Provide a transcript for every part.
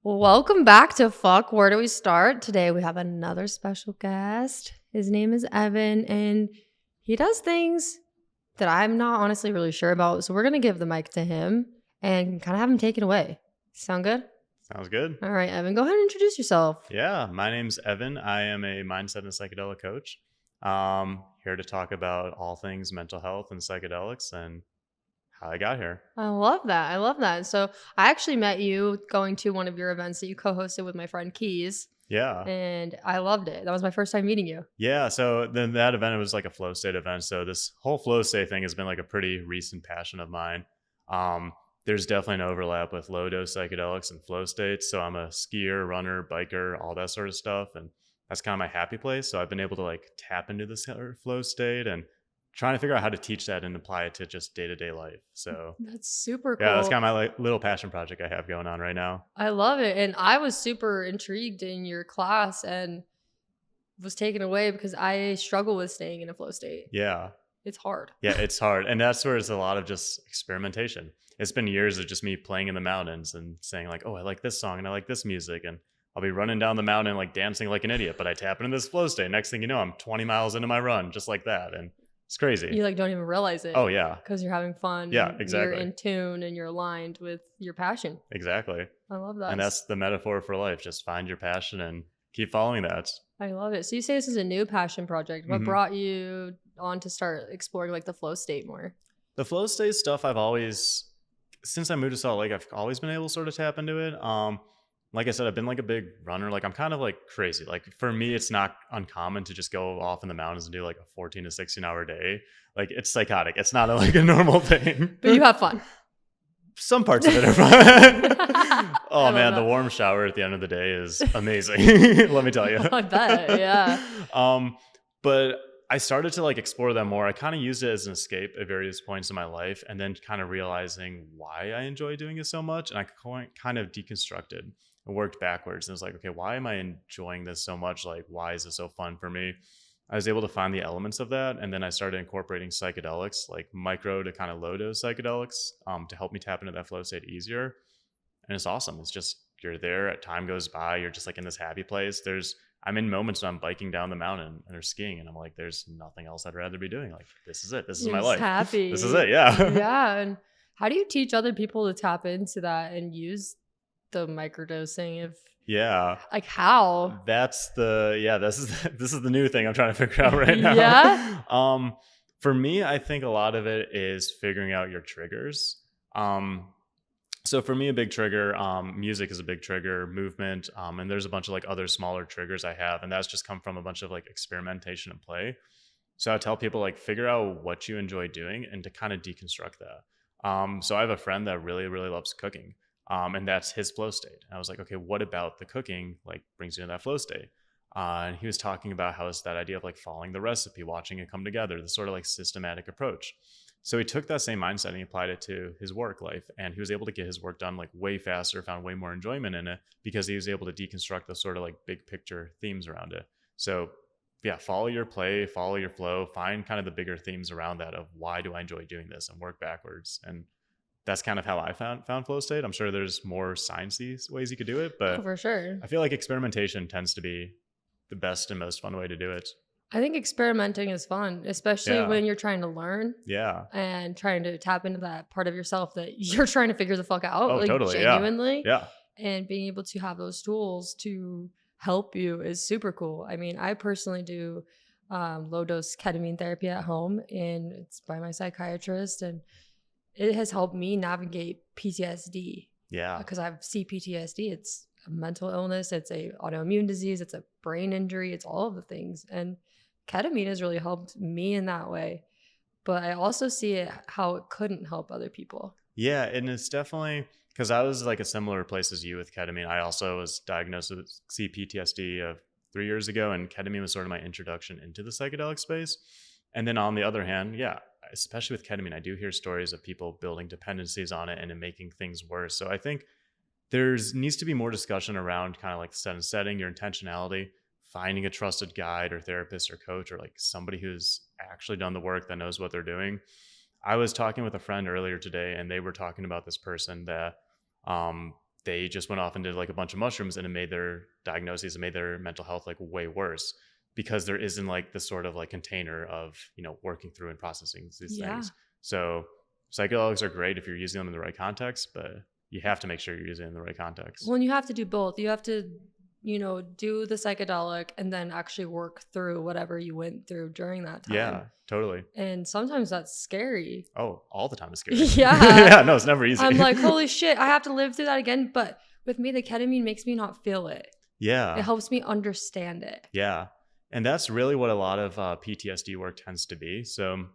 Welcome back to Fuck. Where do we start? Today we have another special guest. His name is Evan, and he does things that I'm not honestly really sure about. So we're going to give the mic to him and kind of have him take it away. Sound good? Sounds good. All right, Evan, go ahead and introduce yourself. Yeah, my name's Evan. I am a mindset and psychedelic coach. Here to talk about all things mental health and psychedelics and how I got here. I love that. I love that. So I actually met you going to one of your events that you co-hosted with my friend Keys, Yeah. and I loved it. That was my first time meeting you. Yeah. So then that event, it was like a flow state event. So this whole flow state thing has been like a pretty recent passion of mine. There's definitely an overlap with low dose psychedelics and flow states. So I'm a skier, runner, biker, all that sort of stuff. And that's kind of my happy place. So I've been able to like tap into this flow state and trying to figure out how to teach that and apply it to just day-to-day life. So That's super cool. yeah, that's kind of my like little passion project I have going on right now. I love it. And I was super intrigued in your class and was taken away because I struggle with staying in a flow state. Yeah. It's hard. Yeah, it's hard. And that's where it's a lot of just experimentation. It's been years of just me playing in the mountains and saying like, oh, I like this song and I like this music. And I'll be running down the mountain like dancing like an idiot, but I tap into this flow state. Next thing you know, I'm 20 miles into my run, just like that. And it's crazy. You like don't even realize it. Oh, yeah. Because you're having fun. Yeah, and exactly. You're in tune and you're aligned with your passion. Exactly. I love that. And that's the metaphor for life. Just find your passion and keep following that. I love it. So you say this is a new passion project. What brought you on to start exploring like the flow state more? The flow state stuff I've always, since I moved to Salt Lake, I've always been able to sort of tap into it. Like I said, I've been like a big runner. Like I'm kind of like crazy. Like for me, it's not uncommon to just go off in the mountains and do like a 14 to 16 hour day. Like it's psychotic. It's not like a normal thing. But you have fun. Some parts of it are fun. Oh man, that. the warm shower at the end of the day is amazing. Let me tell you. I bet, yeah. But I started to like explore that more. I kind of used it as an escape at various points in my life, and then kind of realizing why I enjoy doing it so much. And I kind of deconstructed and worked backwards. And it was like, okay, why am I enjoying this so much? Like, why is this so fun for me? I was able to find the elements of that. And then I started incorporating psychedelics, like micro to kind of low dose psychedelics, to help me tap into that flow state easier. And it's awesome. It's just, you're there, time goes by, you're just like in this happy place. I'm in moments when I'm biking down the mountain and or skiing, and I'm like, there's nothing else I'd rather be doing. Like, this is it. This is You're my just life. happy. This is it. Yeah. Yeah. And how do you teach other people to tap into that and use the microdosing? Yeah. Like how? This is the new thing I'm trying to figure out right now. Yeah. For me, I think a lot of it is figuring out your triggers. So for me, a big trigger, music is a big trigger, movement, and there's a bunch of like other smaller triggers I have, and that's just come from a bunch of like experimentation and play. So I tell people like figure out what you enjoy doing and to kind of deconstruct that. So I have a friend that really, really loves cooking, and that's his flow state. And I was like, okay, what about the cooking like brings you in that flow state? And he was talking about how it's that idea of like following the recipe, watching it come together, this sort of like systematic approach. So he took that same mindset and he applied it to his work life, and he was able to get his work done like way faster, found way more enjoyment in it because he was able to deconstruct the sort of like big picture themes around it. So yeah, follow your play, follow your flow, find kind of the bigger themes around that of why do I enjoy doing this and work backwards. And that's kind of how I found flow state. I'm sure there's more sciencey ways you could do it, but for sure. I feel like experimentation tends to be the best and most fun way to do it. I think experimenting is fun, especially when you're trying to learn. Yeah. And trying to tap into that part of yourself that you're trying to figure the fuck out. Oh, like totally. Genuinely. Yeah. And being able to have those tools to help you is super cool. I mean, I personally do low dose ketamine therapy at home, and it's by my psychiatrist, and it has helped me navigate PTSD. Yeah. Because I have CPTSD. It's a mental illness. It's a autoimmune disease. It's a brain injury. It's all of the things. And ketamine has really helped me in that way. But I also see it how it couldn't help other people. Yeah. And it's definitely because I was like a similar place as you with ketamine. I also was diagnosed with CPTSD 3 years ago, and ketamine was sort of my introduction into the psychedelic space. And then on the other hand, yeah, especially with ketamine, I do hear stories of people building dependencies on it and it making things worse. So I think needs to be more discussion around kind of like setting your intentionality, finding a trusted guide or therapist or coach or like somebody who's actually done the work that knows what they're doing. I was talking with a friend earlier today, and they were talking about this person that they just went off and did like a bunch of mushrooms, and it made their diagnoses and made their mental health like way worse, because there isn't like this sort of like container of, working through and processing these things. So psychedelics are great if you're using them in the right context, but you have to make sure you're using it in the right context. Well, and you have to do both. You have to, do the psychedelic and then actually work through whatever you went through during that time. Yeah, totally. And sometimes that's scary. Oh, all the time is scary. Yeah. Yeah, no, it's never easy. I'm like, holy shit, I have to live through that again. But with me, the ketamine makes me not feel it. Yeah. It helps me understand it. Yeah. And that's really what a lot of PTSD work tends to be. So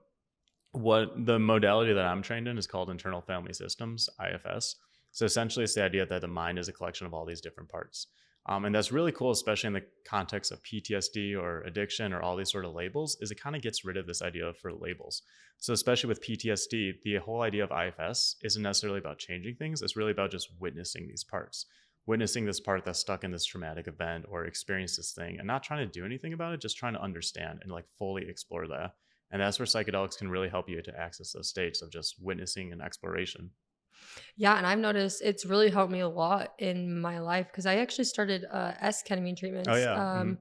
what the modality that I'm trained in is called internal family systems, IFS. So essentially it's the idea that the mind is a collection of all these different parts. And that's really cool, especially in the context of PTSD or addiction or all these sort of labels, is it kind of gets rid of this idea for labels. So especially with PTSD, the whole idea of IFS isn't necessarily about changing things. It's really about just witnessing these parts, witnessing this part that's stuck in this traumatic event or experienced this thing, and not trying to do anything about it, just trying to understand and like fully explore that. And that's where psychedelics can really help you to access those states of just witnessing and exploration. Yeah, and I've noticed it's really helped me a lot in my life, because I actually started S-ketamine treatments. Oh, yeah. I want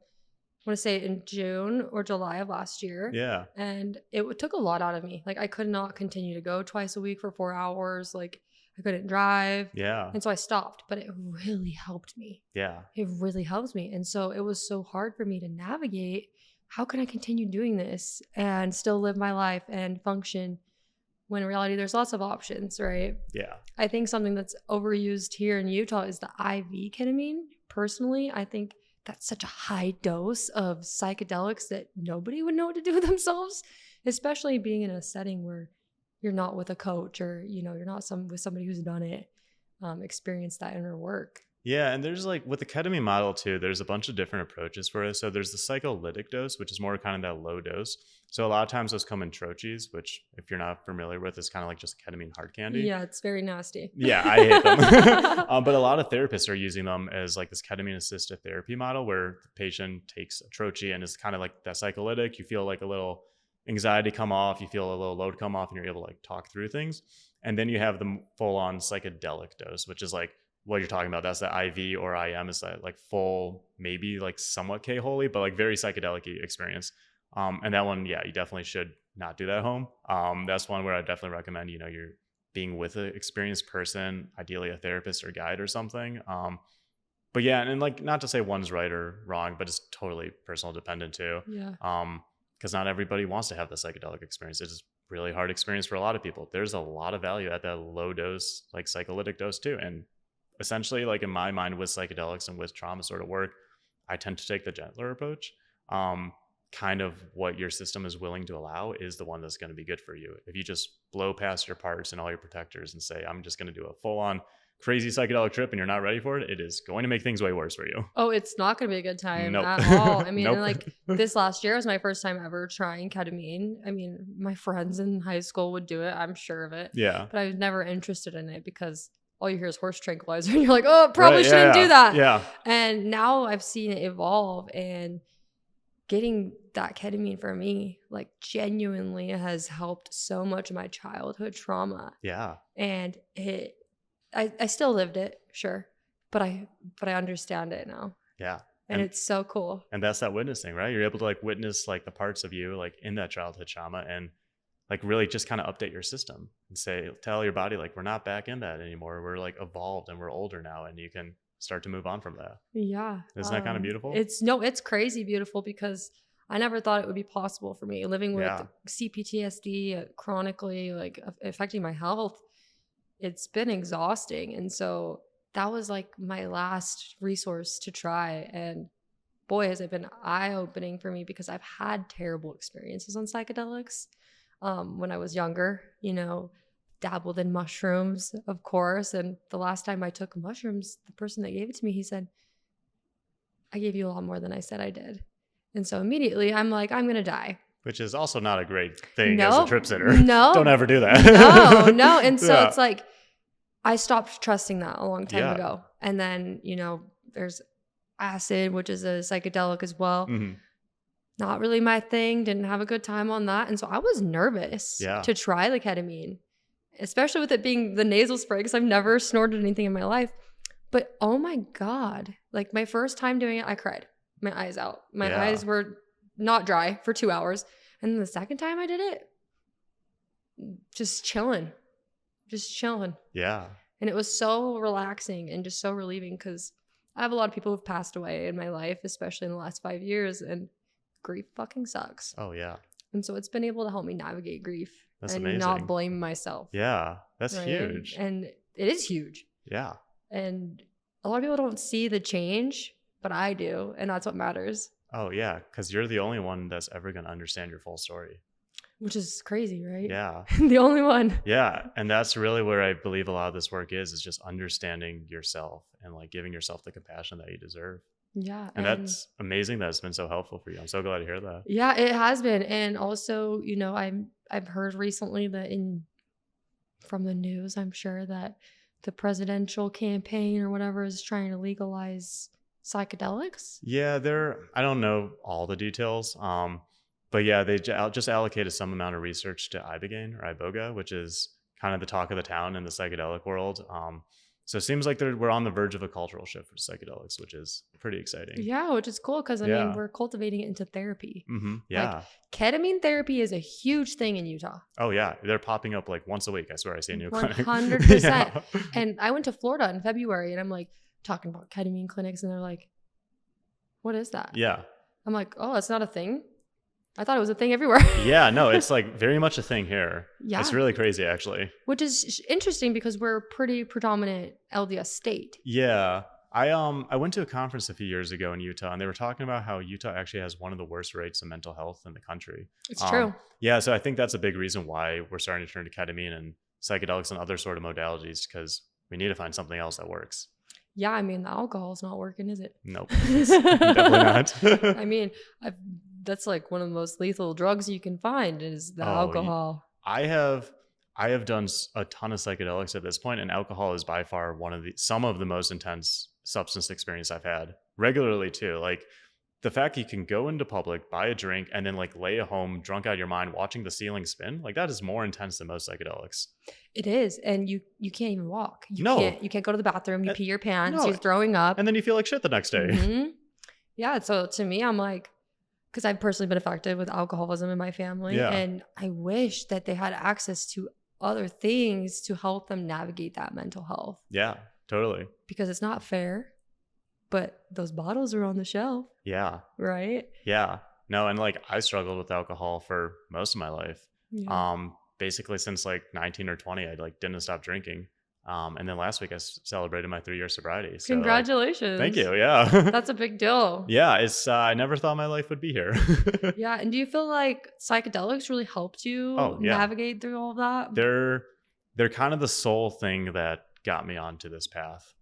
to say in June or July of last year. Yeah. And it took a lot out of me. Like, I could not continue to go twice a week for 4 hours. Like, I couldn't drive. Yeah. And so I stopped, but it really helped me. Yeah. It really helps me. And so it was so hard for me to navigate. How can I continue doing this and still live my life and function, when in reality there's lots of options, right? Yeah. I think something that's overused here in Utah is the IV ketamine. Personally, I think that's such a high dose of psychedelics that nobody would know what to do with themselves, especially being in a setting where you're not with a coach, or, you're not with somebody who's done it, experienced that inner work. Yeah, and there's like with the ketamine model too, there's a bunch of different approaches for it. So there's the psycholytic dose, which is more kind of that low dose. So a lot of times those come in troches, which if you're not familiar with, is kind of like just ketamine hard candy. Yeah, it's very nasty. Yeah, I hate them. But a lot of therapists are using them as like this ketamine assisted therapy model, where the patient takes a troche and it's kind of like that psycholytic. You feel like a little anxiety come off, you feel a little load come off, and you're able to like talk through things. And then you have the full on psychedelic dose, which is like what you're talking about. That's the IV or IM, is that like full, maybe like somewhat K-holy, but like very psychedelic experience. And that one, yeah, you definitely should not do that at home. That's one where I definitely recommend, you're being with an experienced person, ideally a therapist or guide or something. But yeah, and like, not to say one's right or wrong, but it's totally personal dependent too. Yeah. Because not everybody wants to have the psychedelic experience. It's just really hard experience for a lot of people. There's a lot of value at that low dose, like psycholytic dose too. And essentially, like in my mind, with psychedelics and with trauma sort of work, I tend to take the gentler approach. Kind of what your system is willing to allow is the one that's going to be good for you. If you just blow past your parts and all your protectors and say, I'm just going to do a full on crazy psychedelic trip, and you're not ready for it, it is going to make things way worse for you. Oh, it's not going to be a good time Nope. at all. I mean, Nope. and like this last year was my first time ever trying ketamine. I mean, my friends in high school would do it, I'm sure of it. Yeah. But I was never interested in it, because all you hear is horse tranquilizer and you're like, oh, probably Right, shouldn't do that. Yeah. And now I've seen it evolve, and getting that ketamine for me, like, genuinely has helped so much of my childhood trauma. Yeah. And I still lived it, sure, but I understand it now. Yeah. And it's so cool. And that's that witnessing, right? You're able to like witness like the parts of you like in that childhood trauma, and like really just kind of update your system and tell your body like, we're not back in that anymore. We're like evolved and we're older now, and you can start to move on from that. Yeah. Isn't that kind of beautiful? It's crazy beautiful, because I never thought it would be possible for me living with CPTSD chronically, like affecting my health. It's been exhausting. And so that was like my last resource to try. And boy, has it been eye-opening for me, because I've had terrible experiences on psychedelics. When I was younger, dabbled in mushrooms, of course. And the last time I took mushrooms, the person that gave it to me, he said, I gave you a lot more than I said I did. And so immediately I'm like, I'm going to die. Which is also not a great thing as a trip sitter. No. Don't ever do that. No. And so it's like, I stopped trusting that a long time ago. And then, there's acid, which is a psychedelic as well. Mm-hmm. Not really my thing. Didn't have a good time on that. And so I was nervous to try the ketamine, especially with it being the nasal spray, because I've never snorted anything in my life. But oh my God, like my first time doing it, I cried my eyes out. My Yeah. eyes were not dry for 2 hours. And then the second time I did it, just chilling. Yeah. And it was so relaxing and just so relieving because I have a lot of people who've passed away in my life, especially in the last 5 years, and grief fucking sucks. Oh, yeah. And so it's been able to help me navigate grief That's and amazing. not blame myself. Yeah. That's right? huge. And it is huge. Yeah. And a lot of people don't see the change, but I do. And that's what matters. Oh, yeah. Because you're the only one that's ever going to understand your full story. Which is crazy, right? Yeah. The only one. Yeah. And that's really where I believe a lot of this work is just understanding yourself and like giving yourself the compassion that you deserve. Yeah. And that's amazing that it's been so helpful for you. I'm so glad to hear that. Yeah, it has been. And also, you know, I've heard recently that from the news, I'm sure that the presidential campaign or whatever is trying to legalize psychedelics. Yeah, I don't know all the details. But yeah, they just allocated some amount of research to ibogaine or iboga, which is kind of the talk of the town in the psychedelic world. So it seems like we're on the verge of a cultural shift for psychedelics, which is pretty exciting. Yeah, which is cool because I mean, we're cultivating it into therapy. Mm-hmm. Yeah. Like, ketamine therapy is a huge thing in Utah. Oh, yeah. They're popping up like once a week. I swear I see a new clinic. 100%. Yeah. And I went to Florida in February and I'm like talking about ketamine clinics and they're like, what is that? Yeah. I'm like, oh, it's not a thing. I thought it was a thing everywhere. Yeah, no, it's like very much a thing here. Yeah. It's really crazy, actually. Which is interesting because we're a pretty predominant LDS state. Yeah. I went to a conference a few years ago in Utah, and they were talking about how Utah actually has one of the worst rates of mental health in the country. It's true. Yeah, so I think that's a big reason why we're starting to turn to ketamine and psychedelics and other sort of modalities, because we need to find something else that works. Yeah, I mean, the alcohol's not working, is it? Nope. Definitely not. I mean, that's like one of the most lethal drugs you can find is the alcohol. I have done a ton of psychedelics at this point, and alcohol is by far some of the most intense substance experience I've had regularly too. Like the fact you can go into public, buy a drink, and then like lay at home drunk out of your mind watching the ceiling spin, like that is more intense than most psychedelics. It is. And you can't even walk. You can't go to the bathroom. You pee your pants. You're throwing up. And then you feel like shit the next day. Mm-hmm. Yeah. So to me, I'm like, because I've personally been affected with alcoholism in my family. Yeah. And I wish that they had access to other things to help them navigate that mental health. Yeah, totally. Because it's not fair, but those bottles are on the shelf. Yeah. Right? Yeah. No, and like I struggled with alcohol for most of my life. Yeah. Basically since like 19 or 20, I like didn't stop drinking. And then last week I celebrated my 3-year sobriety. So, congratulations. Thank you. Yeah. That's a big deal. Yeah. It's, I never thought my life would be here. Yeah. And do you feel like psychedelics really helped you navigate through all of that? They're kind of the sole thing that got me onto this path.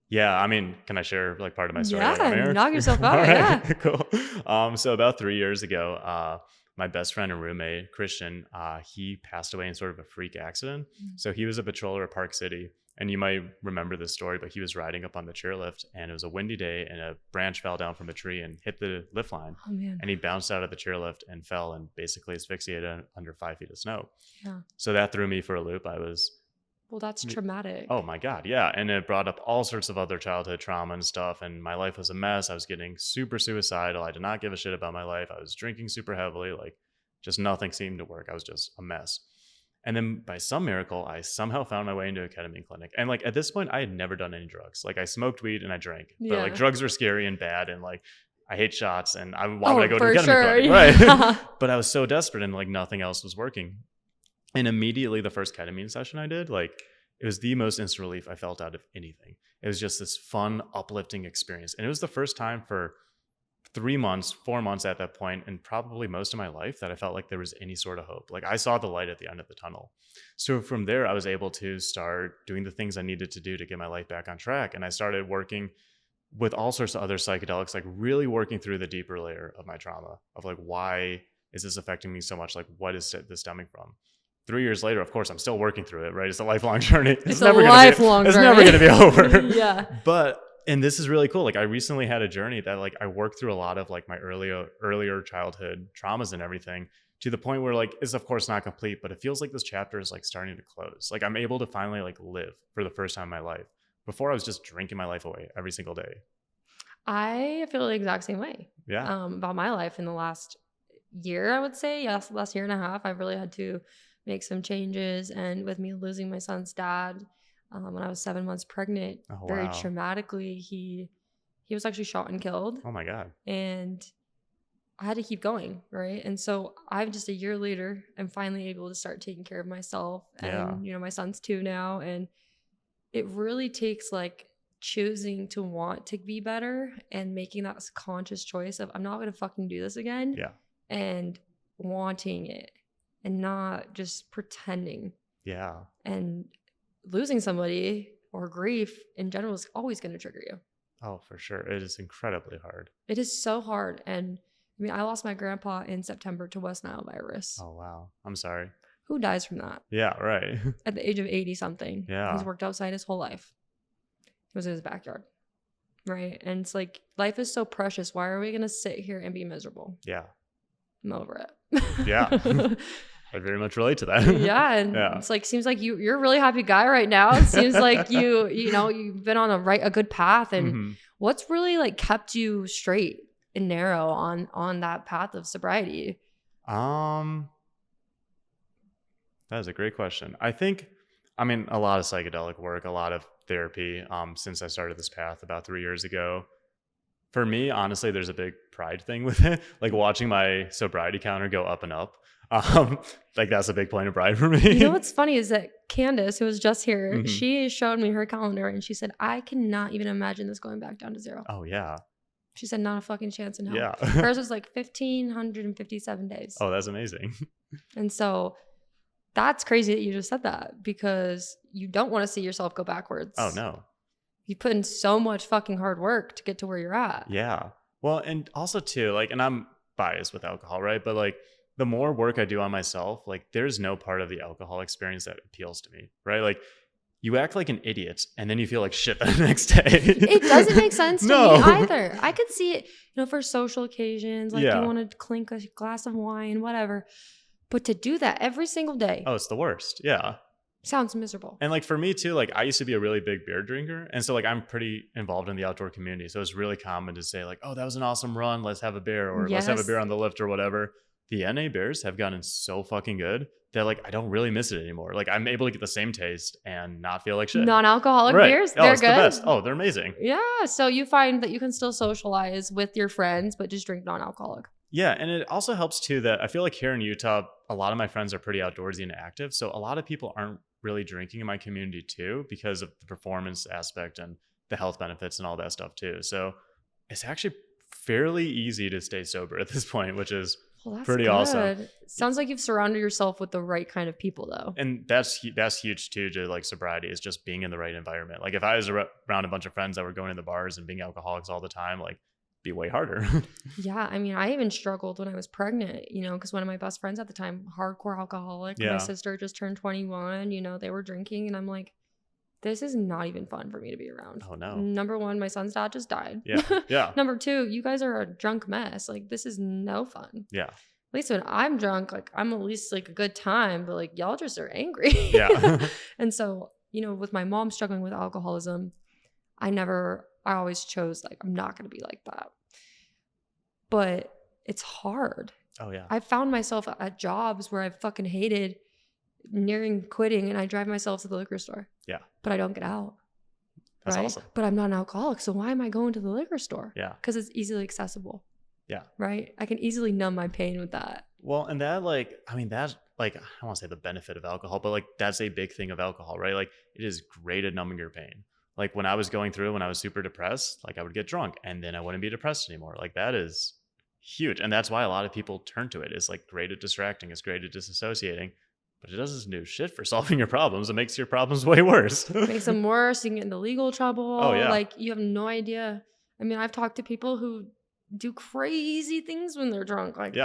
Yeah, I mean, can I share like part of my story? Yeah, knock yourself out. Right, yeah. Cool. So about 3 years ago, my best friend and roommate, Christian, he passed away in sort of a freak accident. Mm-hmm. So he was a patroller at Park City. And you might remember this story, but he was riding up on the chairlift and it was a windy day and a branch fell down from a tree and hit the lift line. Oh, man. And he bounced out of the chairlift and fell and basically asphyxiated under 5 feet of snow. Yeah. So that threw me for a loop. Well, that's traumatic. Oh my God. Yeah. And it brought up all sorts of other childhood trauma and stuff. And my life was a mess. I was getting super suicidal. I did not give a shit about my life. I was drinking super heavily. Like just nothing seemed to work. I was just a mess. And then by some miracle, I somehow found my way into a ketamine clinic. And like at this point, I had never done any drugs. Like I smoked weed and I drank, but like drugs were scary and bad. And like I hate shots. And why would I go to a ketamine clinic? Right. Yeah. But I was so desperate and like nothing else was working. And immediately the first ketamine session I did, like it was the most instant relief I felt out of anything. It was just this fun, uplifting experience. And it was the first time for 3 months, 4 months at that point, and probably most of my life that I felt like there was any sort of hope. Like I saw the light at the end of the tunnel. So from there, I was able to start doing the things I needed to do to get my life back on track. And I started working with all sorts of other psychedelics, like really working through the deeper layer of my trauma of like, why is this affecting me so much? Like, what is this stemming from? 3 years later, of course, I'm still working through it, right? It's a lifelong journey. It's never going to be over. Yeah. And this is really cool. Like I recently had a journey that like I worked through a lot of like my earlier childhood traumas and everything to the point where like it's of course not complete, but it feels like this chapter is like starting to close. Like I'm able to finally like live for the first time in my life before I was just drinking my life away every single day. I feel the exact same way. Yeah. About my life in the last year, I would say. Yes, last year and a half, I've really had to make some changes. And with me losing my son's dad when I was 7 months pregnant, Oh, very wow. traumatically, he was actually shot and killed. Oh my God. And I had to keep going, right? And so I'm just a year later, I'm finally able to start taking care of myself. Yeah. And, my son's 2 now. And it really takes like choosing to want to be better and making that conscious choice of I'm not going to fucking do this again. Yeah. And wanting it and not just pretending. Yeah. And losing somebody or grief in general is always going to trigger you. Oh, for sure. It is incredibly hard. It is so hard. And I mean, I lost my grandpa in September to West Nile virus. Oh, wow. I'm sorry. Who dies from that? Yeah, right. At the age of 80 something. Yeah. He's worked outside his whole life. It was in his backyard. Right. And it's like, life is so precious. Why are we going to sit here and be miserable? Yeah. I'm over it. Yeah. I very much relate to that. Yeah. And Yeah. it's like, seems like you're a really happy guy right now. It seems like you've been on a good path. And what's really like kept you straight and narrow on that path of sobriety? That is a great question. I think, a lot of psychedelic work, a lot of therapy, since I started this path about 3 years ago. For me, honestly, there's a big pride thing with it. Like watching my sobriety counter go up and up. Like that's a big point of pride for me. You know what's funny is that Candace, who was just here, she showed me her calendar and she said, I cannot even imagine this going back down to 0. Oh, yeah. She said, not a fucking chance in hell. Yeah. Hers was like 1,557 days. Oh, that's amazing. And so that's crazy that you just said that because you don't want to see yourself go backwards. Oh, no. You put in so much fucking hard work to get to where you're at. Yeah. Well, and also too, like, and I'm biased with alcohol, right? But like the more work I do on myself, like there's no part of the alcohol experience that appeals to me, right? Like you act like an idiot and then you feel like shit the next day. It doesn't make sense to me either. I could see it, for social occasions, like you want to clink a glass of wine, whatever. But to do that every single day. Oh, it's the worst. Yeah. Sounds miserable. And like for me too, like I used to be a really big beer drinker. And so like I'm pretty involved in the outdoor community. So it's really common to say like, oh, that was an awesome run. Let's have a beer or let's have a beer on the lift or whatever. The NA beers have gotten so fucking good that like I don't really miss it anymore. Like I'm able to get the same taste and not feel like shit. Non-alcoholic beers, they're good. The best. Oh, they're amazing. Yeah. So you find that you can still socialize with your friends, but just drink non-alcoholic. Yeah, and it also helps too that I feel like here in Utah, a lot of my friends are pretty outdoorsy and active. So a lot of people aren't really drinking in my community too because of the performance aspect and the health benefits and all that stuff too. So it's actually fairly easy to stay sober at this point, which is pretty awesome. Sounds like you've surrounded yourself with the right kind of people though. And that's huge too to like sobriety is just being in the right environment. Like if I was around a bunch of friends that were going to the bars and being alcoholics all the time, like be way harder. Yeah. I mean, I even struggled when I was pregnant, because one of my best friends at the time, hardcore alcoholic, my sister just turned 21, they were drinking and I'm like, this is not even fun for me to be around. Oh no. Number one, my son's dad just died. Yeah. Yeah. Number two, you guys are a drunk mess. Like this is no fun. Yeah. At least when I'm drunk, like I'm at least like a good time, but like y'all just are angry. Yeah. And so, with my mom struggling with alcoholism, I always chose like, I'm not going to be like that. But it's hard. Oh yeah. I found myself at jobs where I fucking hated nearing quitting and I drive myself to the liquor store. Yeah. But I don't get out. That's right? awesome. But I'm not an alcoholic. So why am I going to the liquor store? Yeah. Because it's easily accessible. Yeah. Right? I can easily numb my pain with that. Well, and that that's like, I don't want to say the benefit of alcohol, but like that's a big thing of alcohol, right? Like it is great at numbing your pain. Like when I was going through, when I was super depressed, like I would get drunk and then I wouldn't be depressed anymore. Like that is huge. And that's why a lot of people turn to it. It's like great at distracting. It's great at disassociating, but it doesn't do shit for solving your problems. It makes your problems way worse. It makes them worse. You can get into legal trouble. Oh, yeah. Like you have no idea. I mean, I've talked to people who do crazy things when they're drunk. Like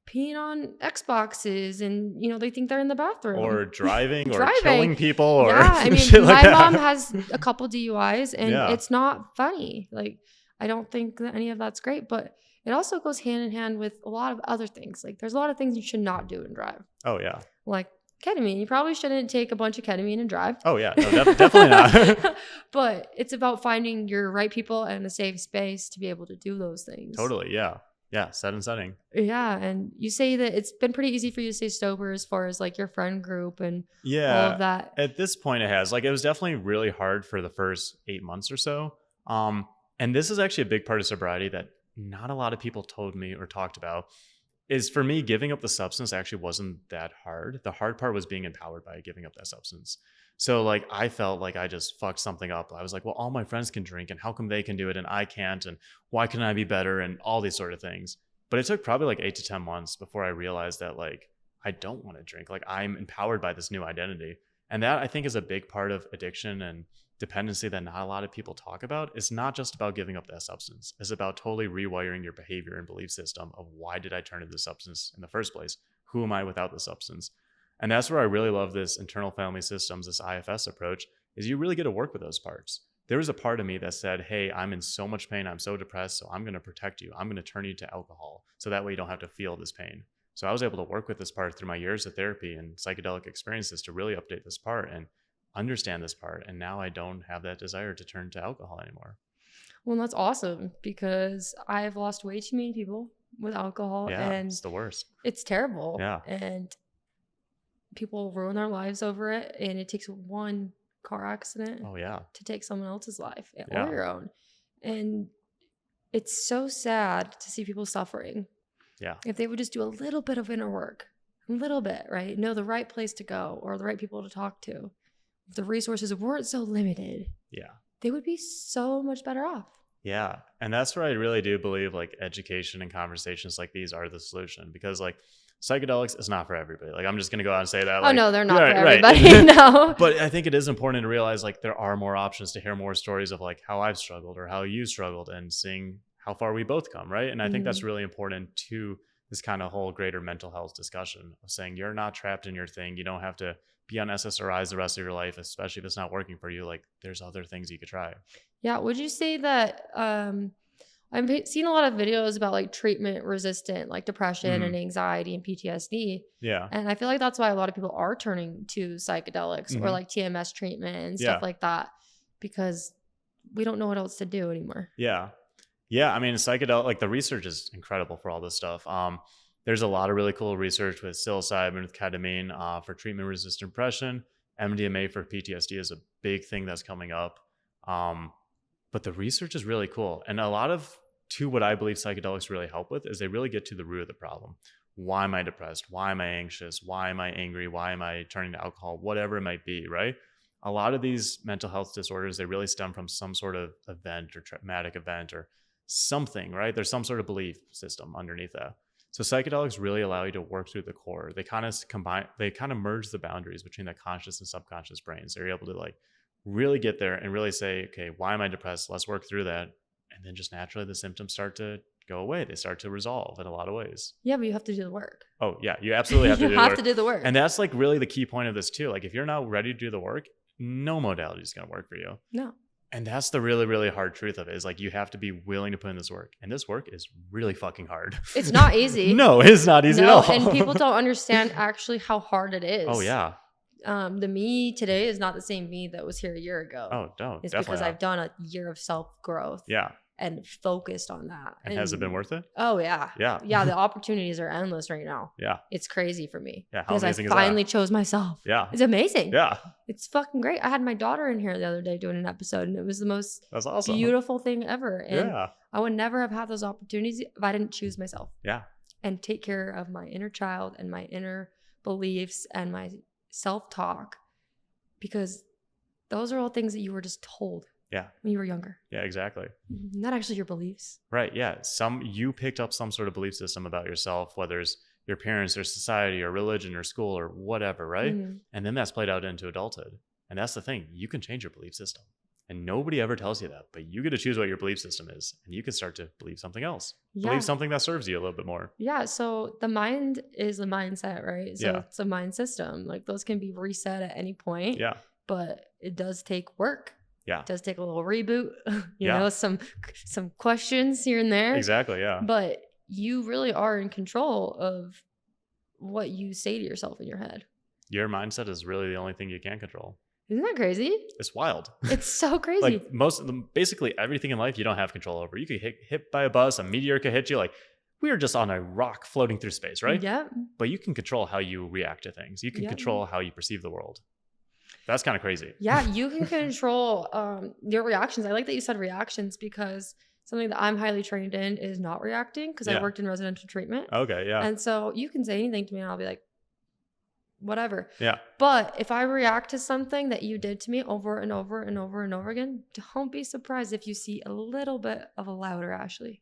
peeing on Xboxes and, they think they're in the bathroom. Or driving or killing people or I mean, shit like my that. mom has a couple DUIs and it's not funny. Like, I don't think that any of that's great, but it also goes hand in hand with a lot of other things. Like, there's a lot of things you should not do and drive. Oh, yeah. Like ketamine. You probably shouldn't take a bunch of ketamine and drive. Oh yeah, no, definitely not. But it's about finding your right people and a safe space to be able to do those things. Totally, yeah. Yeah, set and setting. Yeah, and you say that it's been pretty easy for you to stay sober as far as like your friend group and all of that. At this point it has. Like it was definitely really hard for the first 8 months or so. And this is actually a big part of sobriety that not a lot of people told me or talked about. Is for me, giving up the substance actually wasn't that hard. The hard part was being empowered by giving up that substance. So like I felt like I just fucked something up. I was like, well, all my friends can drink and how come they can do it and I can't, and why can I be better, and all these sort of things. But it took probably like 8 to 10 months before I realized that like I don't want to drink. Like I'm empowered by this new identity. And that I think is a big part of addiction and dependency that not a lot of people talk about. It's not just about giving up that substance. It's about totally rewiring your behavior and belief system of why did I turn to this substance in the first place? Who am I without the substance? And that's where I really love this internal family systems, this IFS approach, is you really get to work with those parts. There was a part of me that said, hey, I'm in so much pain. I'm so depressed. So I'm going to protect you. I'm going to turn you to alcohol. So that way you don't have to feel this pain. So I was able to work with this part through my years of therapy and psychedelic experiences to really update this part and understand this part. And now I don't have that desire to turn to alcohol anymore. Well, that's awesome because I've lost way too many people with alcohol. Yeah, and it's the worst. It's terrible. Yeah. And people ruin their lives over it. And it takes one car accident to take someone else's life or your own. And it's so sad to see people suffering. Yeah. If they would just do a little bit of inner work, a little bit, right? Know the right place to go or the right people to talk to. If the resources weren't so limited, they would be so much better off. Yeah. And that's where I really do believe like education and conversations like these are the solution, because like psychedelics is not for everybody. Like I'm just going to go out and say that. Like, oh no, they're not for everybody. No. But I think it is important to realize like there are more options, to hear more stories of like how I've struggled or how you struggled and seeing how far we both come. Right. And I think that's really important to this kind of whole greater mental health discussion of saying you're not trapped in your thing. You don't have to be on SSRIs the rest of your life, especially if it's not working for you. Like there's other things you could try. Yeah. Would you say that I've seen a lot of videos about like treatment resistant, like depression and anxiety and PTSD. Yeah. And I feel like that's why a lot of people are turning to psychedelics or like TMS treatment and stuff like that, because we don't know what else to do anymore. Yeah. Yeah. I mean, psychedelic, like the research is incredible for all this stuff. There's a lot of really cool research with psilocybin, with ketamine for treatment resistant depression. MDMA for PTSD is a big thing that's coming up. But the research is really cool. And a lot of, to what I believe psychedelics really help with, is they really get to the root of the problem. Why am I depressed? Why am I anxious? Why am I angry? Why am I turning to alcohol? Whatever it might be, right? A lot of these mental health disorders, they really stem from some sort of event or traumatic event or something, right? There's some sort of belief system underneath that. So psychedelics really allow you to work through the core. They kind of combine, they kind of merge the boundaries between the conscious and subconscious brains. They're able to like really get there and really say, okay, why am I depressed? Let's work through that. And then just naturally the symptoms start to go away. They start to resolve in a lot of ways. Yeah, but you have to do the work. Oh yeah, you absolutely have to do the work. You have to do the work. And that's like really the key point of this too. Like if you're not ready to do the work, no modality is going to work for you. No. And that's the really, really hard truth of it, is like you have to be willing to put in this work. And this work is really fucking hard. It's not easy. No, it's not easy at all. And people don't understand actually how hard it is. Oh, yeah. The me today is not the same me that was here a year ago. Oh, no. It's because I've done a year of self-growth. Yeah. And focused on that. And has it been worth it? Oh, yeah. Yeah. Yeah, the opportunities are endless right now. Yeah. It's crazy for me. Yeah. Because I finally chose myself. Yeah. It's amazing. Yeah. It's fucking great. I had my daughter in here the other day doing an episode, and it was the most That's awesome. beautiful thing ever. And yeah. I would never have had those opportunities if I didn't choose myself. Yeah. And take care of my inner child and my inner beliefs and my self-talk, because those are all things that you were just told. Yeah. When you were younger. Yeah, exactly. Not actually your beliefs. Right. Yeah. You picked up some sort of belief system about yourself, whether it's your parents or society or religion or school or whatever, right? Mm-hmm. And then that's played out into adulthood. And that's the thing. You can change your belief system. And nobody ever tells you that, but you get to choose what your belief system is. And you can start to believe something else. Yeah. Believe something that serves you a little bit more. Yeah. So the mind is the mindset, right? So it's a mind system. Like those can be reset at any point. Yeah. But it does take work. Yeah. It does take a little reboot, you know, some questions here and there. Exactly. Yeah. But you really are in control of what you say to yourself in your head. Your mindset is really the only thing you can control. Isn't that crazy? It's wild. It's so crazy. Like most of them, basically everything in life you don't have control over. You could get hit by a bus, a meteor could hit you. Like we are just on a rock floating through space, right? Yep. But you can control how you react to things. You can control how you perceive the world. That's kind of crazy. Yeah, you can control your reactions. I like that you said reactions because something that I'm highly trained in is not reacting because I worked in residential treatment. Okay, yeah. And so you can say anything to me and I'll be like, whatever. Yeah. But if I react to something that you did to me over and over and over and over again, don't be surprised if you see a little bit of a louder Ashley,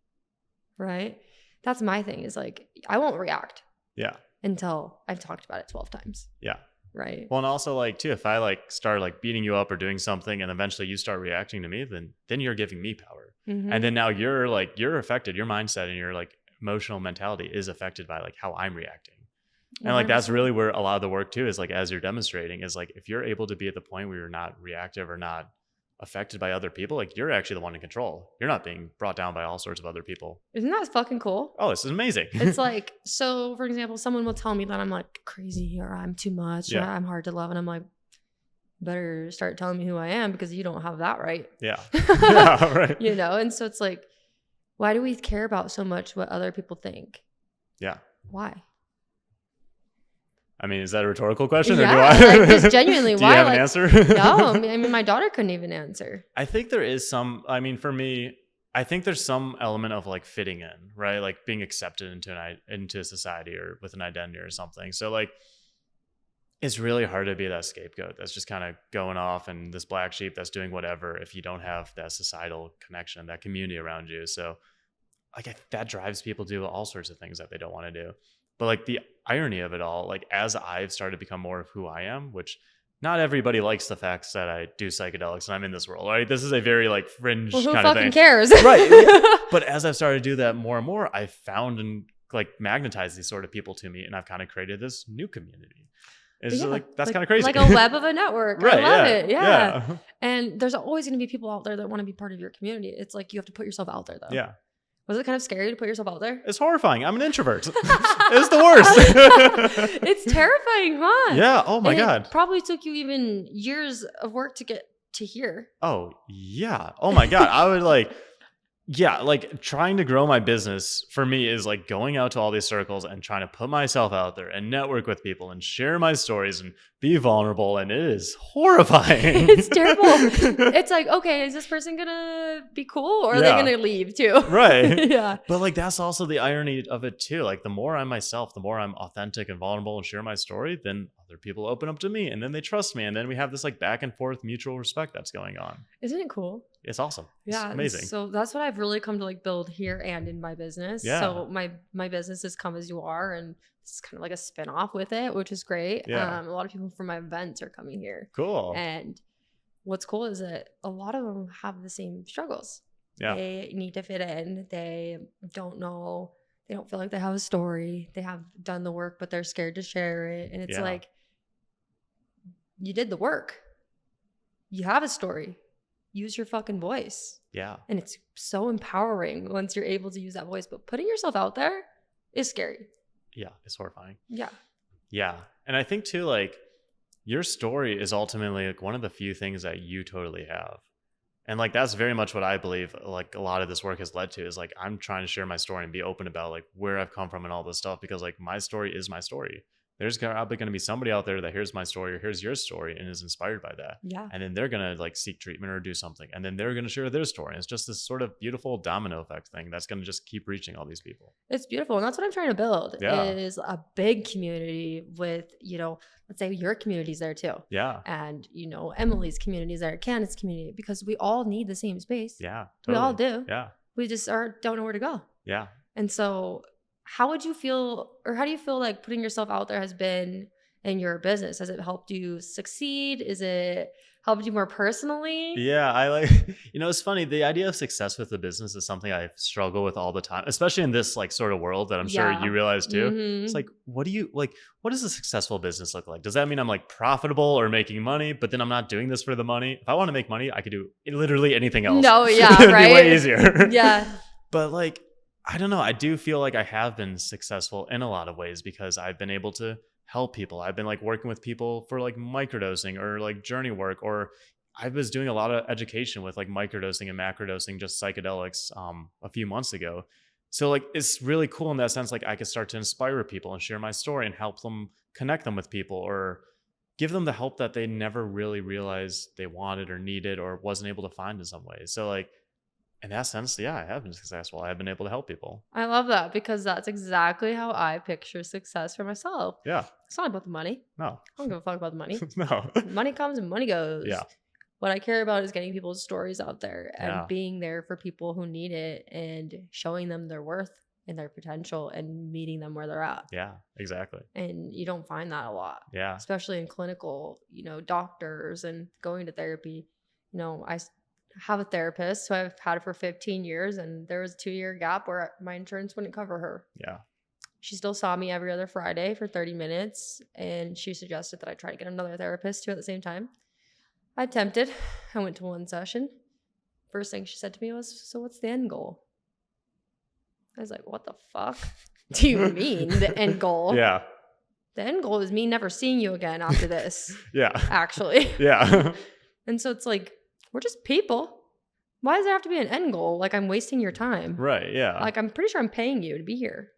right? That's my thing is like, I won't react. Yeah. Until I've talked about it 12 times. Yeah. Right. Well, and also like too, if I like start like beating you up or doing something and eventually you start reacting to me, then you're giving me power. Mm-hmm. And then now you're affected, your mindset and your like emotional mentality is affected by like how I'm reacting. And like that's really where a lot of the work too is like as you're demonstrating is like if you're able to be at the point where you're not reactive or not affected by other people, like you're actually the one in control. You're not being brought down by all sorts of other people. Isn't that fucking cool? Oh, this is amazing. It's like, so for example, someone will tell me that I'm like crazy or I'm too much or I'm hard to love. And I'm like, better start telling me who I am because you don't have that right. Yeah. Yeah, right. You know? And so it's like, why do we care about so much what other people think? Yeah. Why? I mean, is that a rhetorical question? Yeah, or do I? like, just genuinely, do why? You have like, an answer? No, I mean, my daughter couldn't even answer. I think there is some. I mean, for me, I think there's some element of like fitting in, right? Like being accepted into society or with an identity or something. So like, it's really hard to be that scapegoat that's just kind of going off and this black sheep that's doing whatever if you don't have that societal connection, that community around you. So like that drives people to do all sorts of things that they don't want to do. But like the irony of it all, like as I've started to become more of who I am, which not everybody likes the fact that I do psychedelics and I'm in this world, right? This is a very like fringe who kind of fucking thing. Cares? Right. Yeah. But as I've started to do that more and more, I've found and like magnetized these sort of people to me and I've kind of created this new community. It's like, that's kind of crazy. Like a web of a network. Right, I love it. Yeah. Yeah. And there's always going to be people out there that want to be part of your community. It's like you have to put yourself out there though. Yeah. Was it kind of scary to put yourself out there? It's horrifying. I'm an introvert. It's the worst. It's terrifying, huh? Yeah. Oh my God. It probably took you even years of work to get to here. Oh yeah. Oh my God. I would like, yeah, like trying to grow my business for me is like going out to all these circles and trying to put myself out there and network with people and share my stories and be vulnerable. And it is horrifying. It's terrible. It's like, okay, is this person going to be cool or are they going to leave too? Right. Yeah. But like, that's also the irony of it too. Like the more I'm myself, the more I'm authentic and vulnerable and share my story, then other people open up to me and then they trust me. And then we have this like back and forth mutual respect that's going on. Isn't it cool? It's awesome. It's amazing. So that's what I've really come to like build here and in my business. Yeah. So my business is Come As You Are, and it's kind of like a spin-off with it, which is great. Yeah. A lot of people from my events are coming here. Cool. And what's cool is that a lot of them have the same struggles. Yeah. They need to fit in. They don't know. They don't feel like they have a story. They have done the work, but they're scared to share it. And it's like, you did the work. You have a story. Use your fucking voice. Yeah. And it's so empowering once you're able to use that voice. But putting yourself out there is scary. Yeah. It's horrifying. Yeah. Yeah. And I think too, like your story is ultimately like one of the few things that you totally have. And like, that's very much what I believe like a lot of this work has led to is like, I'm trying to share my story and be open about like where I've come from and all this stuff, because like my story is my story. There's probably going to be somebody out there that hears my story or hears your story and is inspired by that. Yeah. And then they're going to like seek treatment or do something. And then they're going to share their story. And it's just this sort of beautiful domino effect thing that's going to just keep reaching all these people. It's beautiful. And that's what I'm trying to build. Yeah. Is a big community with, you know, let's say your community's there too. Yeah. And, you know, Emily's community is there, Candace's community, because we all need the same space. Yeah. Totally. We all do. Yeah. We just don't know where to go. Yeah. And so how would you feel, or how do you feel like putting yourself out there has been in your business? Has it helped you succeed? Is it helped you more personally? Yeah, I like, you know, it's funny. The idea of success with the business is something I struggle with all the time, especially in this like sort of world that I'm sure you realize too. Mm-hmm. It's like, what does a successful business look like? Does that mean I'm like profitable or making money, but then I'm not doing this for the money? If I want to make money, I could do literally anything else. No, yeah, It'd right. be way easier. Yeah. But like, I don't know. I do feel like I have been successful in a lot of ways because I've been able to help people. I've been like working with people for like microdosing or like journey work, or I was doing a lot of education with like microdosing and macrodosing, just psychedelics, a few months ago. So like it's really cool in that sense. Like I could start to inspire people and share my story and help them connect them with people, or give them the help that they never really realized they wanted or needed or wasn't able to find in some ways. So like in that sense, yeah, I have been successful. I have been able to help people. I love that because that's exactly how I picture success for myself. Yeah. It's not about the money. No. I don't give a fuck about the money. No. Money comes and money goes. Yeah. What I care about is getting people's stories out there and Yeah. being there for people who need it and showing them their worth and their potential and meeting them where they're at. Yeah, exactly. And you don't find that a lot. Yeah. Especially in clinical, doctors and going to therapy. I have a therapist, so I've had it for 15 years, and there was a 2-year gap where my insurance wouldn't cover her. Yeah. She still saw me every other Friday for 30 minutes, and she suggested that I try to get another therapist too at the same time. I attempted. I went to one session. First thing she said to me was, "So what's the end goal?" I was like, "What the fuck do you mean the end goal?" Yeah. The end goal is me never seeing you again after this. Yeah. Actually. Yeah. And so it's like, we're just people. Why does there have to be an end goal? Like I'm wasting your time. Right. Yeah. Like I'm pretty sure I'm paying you to be here.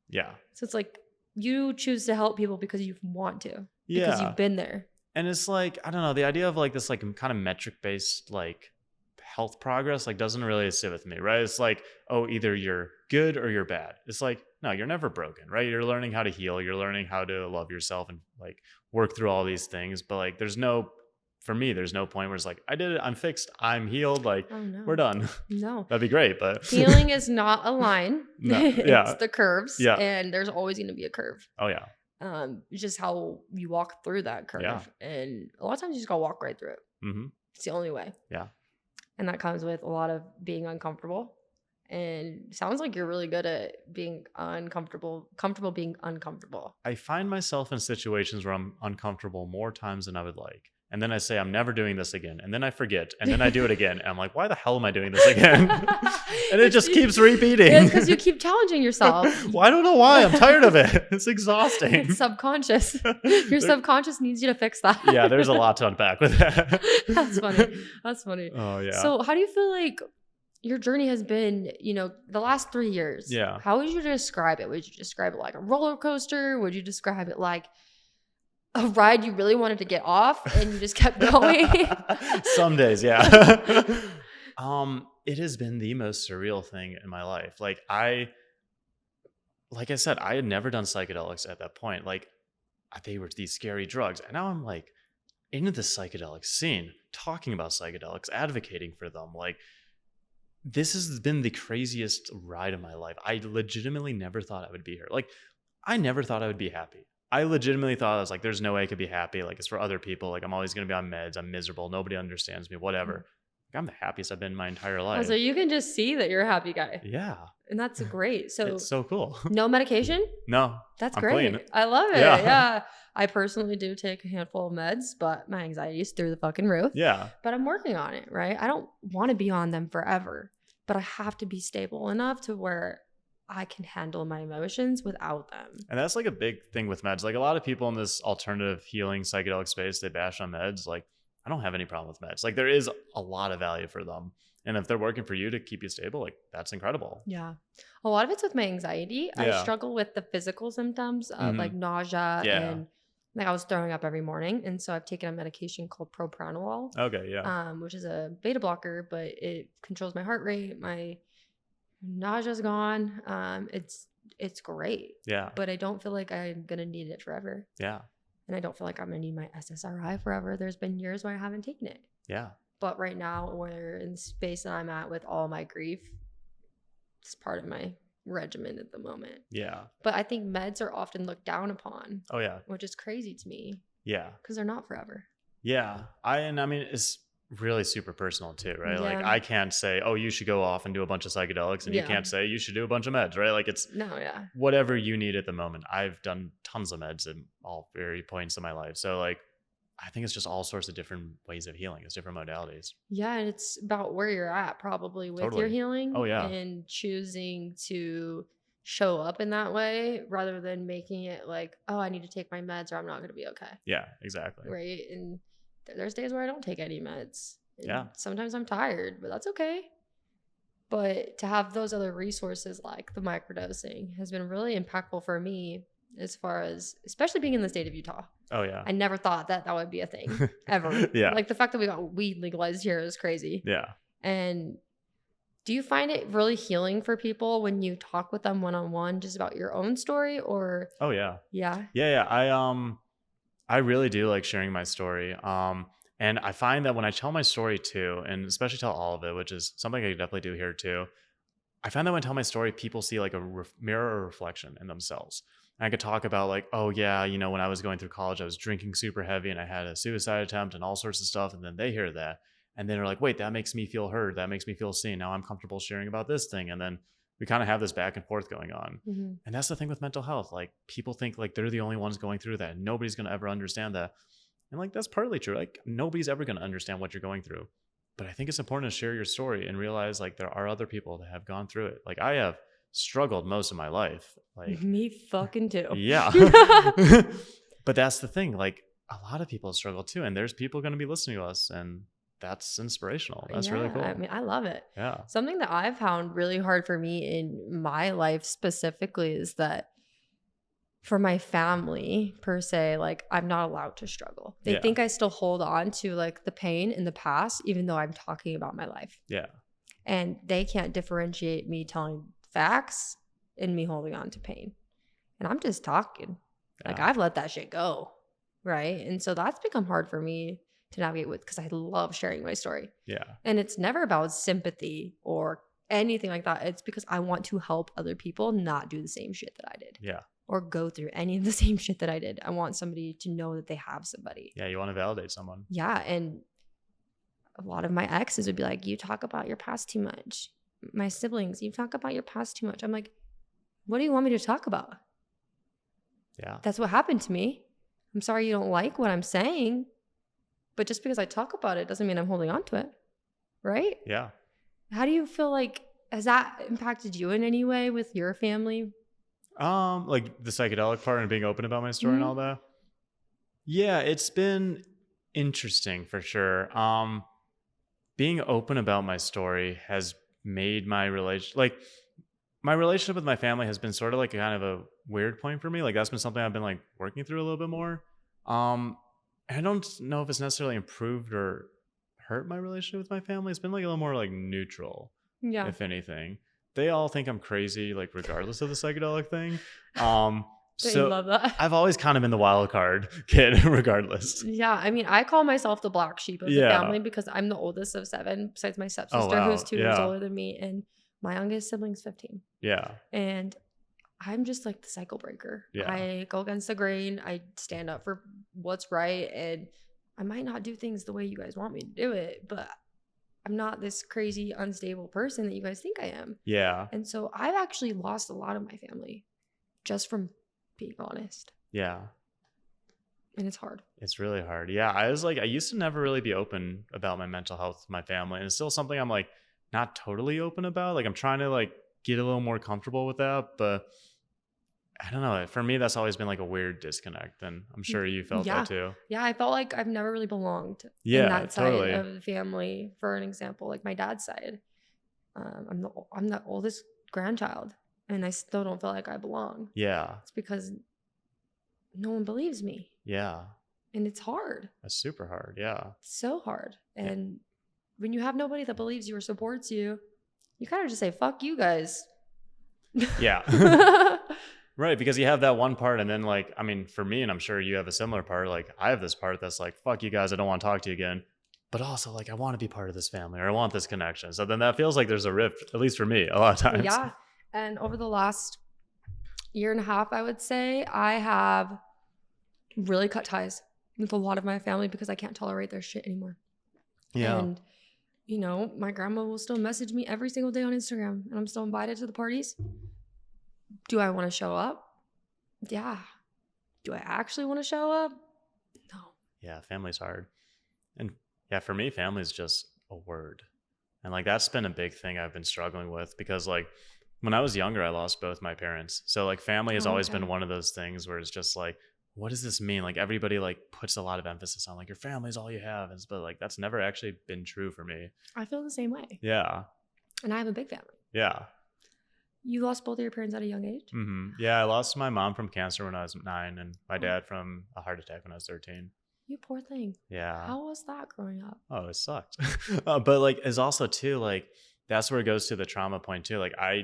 Yeah. So it's like you choose to help people because you want to. Because Yeah. you've been there. And it's like, I don't know, the idea of like this like kind of metric based like health progress like doesn't really sit with me, right? It's like, oh, either you're good or you're bad. It's like, no, you're never broken, right? You're learning how to heal, you're learning how to love yourself and like work through all these things. But like for me, there's no point where it's like, I did it, I'm fixed, I'm healed, like Oh no. we're done. No. That'd be great, but Healing is not a line. No, yeah. It's the curves. Yeah. And there's always going to be a curve. Oh yeah. It's just how you walk through that curve. Yeah. And a lot of times you just gotta walk right through it. Mm-hmm. It's the only way. Yeah. And that comes with a lot of being uncomfortable. And sounds like you're really good at being comfortable being uncomfortable. I find myself in situations where I'm uncomfortable more times than I would like. And then I say, I'm never doing this again. And then I forget. And then I do it again. And I'm like, why the hell am I doing this again? And it just keeps repeating. It's because you keep challenging yourself. Well, I don't know why. I'm tired of it. It's exhausting. It's subconscious. Your subconscious needs you to fix that. Yeah, there's a lot to unpack with that. That's funny. That's funny. Oh, yeah. So how do you feel like your journey has been, the last 3 years? Yeah. How would you describe it? Would you describe it like a roller coaster? Would you describe it like a ride you really wanted to get off and you just kept going? Some days, yeah. It has been the most surreal thing in my life. Like I said, I had never done psychedelics at that point. Like they were these scary drugs. And now I'm like into the psychedelic scene, talking about psychedelics, advocating for them. Like this has been the craziest ride of my life. I legitimately never thought I would be here. Like I never thought I would be happy. I legitimately thought I was like, there's no way I could be happy. Like it's for other people. Like I'm always going to be on meds. I'm miserable. Nobody understands me, whatever. Like, I'm the happiest I've been in my entire life. So you can just see that you're a happy guy. Yeah. And that's great. So It's so cool. no medication? No. That's I'm great. clean. I love it. Yeah. Yeah. I personally do take a handful of meds, but my anxiety is through the fucking roof. Yeah. But I'm working on it, right? I don't want to be on them forever, but I have to be stable enough to where I can handle my emotions without them. And that's like a big thing with meds. Like a lot of people in this alternative healing psychedelic space, they bash on meds. Like I don't have any problem with meds. Like there is a lot of value for them. And if they're working for you to keep you stable, like that's incredible. Yeah. A lot of it's with my anxiety. Yeah. I struggle with the physical symptoms of like nausea and like I was throwing up every morning. And so I've taken a medication called propranolol. Okay, yeah. Which is a beta blocker, but it controls my heart rate. My nausea's gone. It's great. Yeah. But I don't feel like I'm gonna need it forever. Yeah. And I don't feel like I'm gonna need my SSRI forever. There's been years where I haven't taken it. Yeah. But right now, we're in the space that I'm at with all my grief. It's part of my regimen at the moment. Yeah. But I think meds are often looked down upon. Oh yeah. Which is crazy to me. Yeah. Because they're not forever. Yeah. I mean, it's really super personal too, right? Yeah. Like I can't say, oh, you should go off and do a bunch of psychedelics, and you can't say you should do a bunch of meds, right? Like it's whatever you need at the moment. I've done tons of meds at all very points in my life. So like I think it's just all sorts of different ways of healing. It's different modalities. Yeah, and it's about where you're at probably with your healing. Oh yeah. And choosing to show up in that way rather than making it like, oh, I need to take my meds or I'm not going to be okay. Yeah, exactly. Right. And there's days where I don't take any meds. And Yeah. sometimes I'm tired, but that's okay. But to have those other resources like the microdosing has been really impactful for me as far as, especially being in the state of Utah. Oh, yeah. I never thought that would be a thing ever. Yeah. Like the fact that we got weed legalized here is crazy. Yeah. And do you find it really healing for people when you talk with them one-on-one just about your own story or? Oh, yeah. Yeah. Yeah. I really do like sharing my story. And I find that when I tell my story too, and especially tell all of it, which is something I definitely do here too, I find that when I tell my story, people see like a mirror or reflection in themselves. And I could talk about like, oh yeah, you know, when I was going through college, I was drinking super heavy and I had a suicide attempt and all sorts of stuff. And then they hear that and then they're like, wait, that makes me feel heard. That makes me feel seen. Now I'm comfortable sharing about this thing. And then we kind of have this back and forth going on. Mm-hmm. And that's the thing with mental health. Like people think like they're the only ones going through that. Nobody's going to ever understand that. And like, that's partly true. Like nobody's ever going to understand what you're going through. But I think it's important to share your story and realize like there are other people that have gone through it. Like I have struggled most of my life. Like me fucking too. Yeah. But that's the thing. Like a lot of people struggle too. And there's people going to be listening to us and that's inspirational. That's really cool. I mean, I love it. Yeah. Something that I've found really hard for me in my life specifically is that for my family per se, like I'm not allowed to struggle. They think I still hold on to like the pain in the past, even though I'm talking about my life. Yeah. And they can't differentiate me telling facts and me holding on to pain. And I'm just talking. Yeah. Like I've let that shit go. Right. And so that's become hard for me to navigate with because I love sharing my story. Yeah. And it's never about sympathy or anything like that. It's because I want to help other people not do the same shit that I did. Yeah. Or go through any of the same shit that I did. I want somebody to know that they have somebody. Yeah, you want to validate someone. Yeah, and a lot of my exes would be like, you talk about your past too much. My siblings, you talk about your past too much. I'm like, what do you want me to talk about? Yeah. That's what happened to me. I'm sorry you don't like what I'm saying, but just because I talk about it doesn't mean I'm holding on to it, right? Yeah. How do you feel like, has that impacted you in any way with your family? Like the psychedelic part and being open about my story and all that. Yeah, it's been interesting for sure. Being open about my story has made my relationship with my family has been sort of like a kind of a weird point for me. Like that's been something I've been like working through a little bit more. I don't know if it's necessarily improved or hurt my relationship with my family. It's been like a little more like neutral, if anything. They all think I'm crazy, like regardless of the psychedelic thing. So love that. I've always kind of been the wild card kid, regardless. Yeah, I mean, I call myself the black sheep of the family because I'm the oldest of 7, besides my stepsister, who's 2 years older than me, and my youngest sibling's 15. Yeah, and I'm just like the cycle breaker. Yeah, I go against the grain. I stand up for what's right, and I might not do things the way you guys want me to do it, but I'm not this crazy, unstable person that you guys think I am. Yeah. And so I've actually lost a lot of my family just from being honest. Yeah. And it's hard. It's really hard. Yeah. I used to never really be open about my mental health with my family. And it's still something I'm like not totally open about. Like I'm trying to like get a little more comfortable with that. But I don't know. For me, that's always been like a weird disconnect. And I'm sure you felt that too. Yeah, I felt like I've never really belonged in that side of the family. For an example, like my dad's side, I'm the oldest grandchild, and I still don't feel like I belong. Yeah, it's because no one believes me. Yeah, and it's hard. It's super hard. Yeah, it's so hard. And when you have nobody that believes you or supports you, you kind of just say, "Fuck you guys." Yeah. Right, because you have that one part, and then like, I mean, for me, and I'm sure you have a similar part, like I have this part that's like, fuck you guys, I don't want to talk to you again. But also like, I want to be part of this family, or I want this connection. So then that feels like there's a rift, at least for me, a lot of times. Yeah. And over the last 1.5 years, I would say, I have really cut ties with a lot of my family because I can't tolerate their shit anymore. Yeah. And, you know, my grandma will still message me every single day on Instagram, and I'm still invited to the parties. Do I want to show up? Yeah. Do I actually want to show up? No. Yeah, family's hard. And yeah, for me, family's just a word. And like that's been a big thing I've been struggling with because like When I was younger, I lost both my parents. So like family has Oh, always okay. been one of those things where it's just like, what does this mean? Like everybody like puts a lot of emphasis on like your family's all you have. But like that's never actually been true for me. I feel the same way. Yeah. And I have a big family. Yeah. You lost both of your parents at a young age? Yeah, I lost my mom from cancer when I was 9 and my Oh, dad from a heart attack when I was 13. you poor thing. Yeah. How was that growing up? Oh, it sucked. But like, it's also too like that's where it goes to the trauma point too. Like, I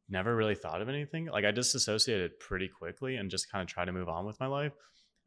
never really thought of anything. Like, I disassociated pretty quickly and just kind of tried to move on with my life.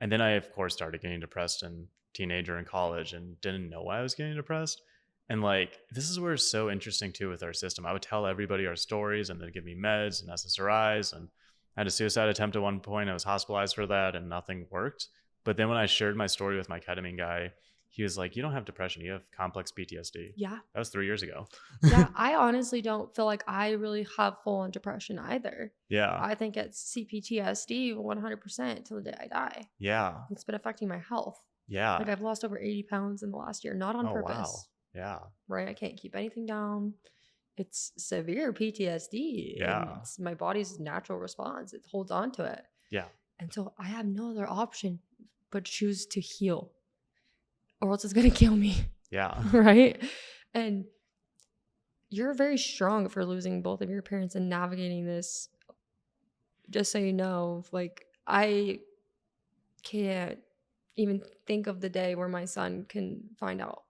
And then I, of course, started getting depressed in teenager and college and didn't know why I was getting depressed. And like, this is where it's so interesting too with our system. I would tell everybody our stories and they'd give me meds and SSRIs. And I had a suicide attempt at one point. I was hospitalized for that and nothing worked. But then when I shared my story with my ketamine guy, he was like, "You don't have depression. You have complex PTSD." Yeah. That was 3 years ago. Yeah. I honestly don't feel like I really have full on depression either. Yeah. I think it's CPTSD 100% till the day I die. Yeah. It's been affecting my health. Yeah. Like I've lost over 80 pounds in the last year, not on Oh, purpose. wow. Yeah. Right? I can't keep anything down. It's severe PTSD. Yeah. And it's my body's natural response. It holds on to it. Yeah. And so I have no other option but choose to heal, or else it's going to kill me. Yeah. Right? And you're very strong for losing both of your parents and navigating this. Just so you know, like, I can't even think of the day where my son can find out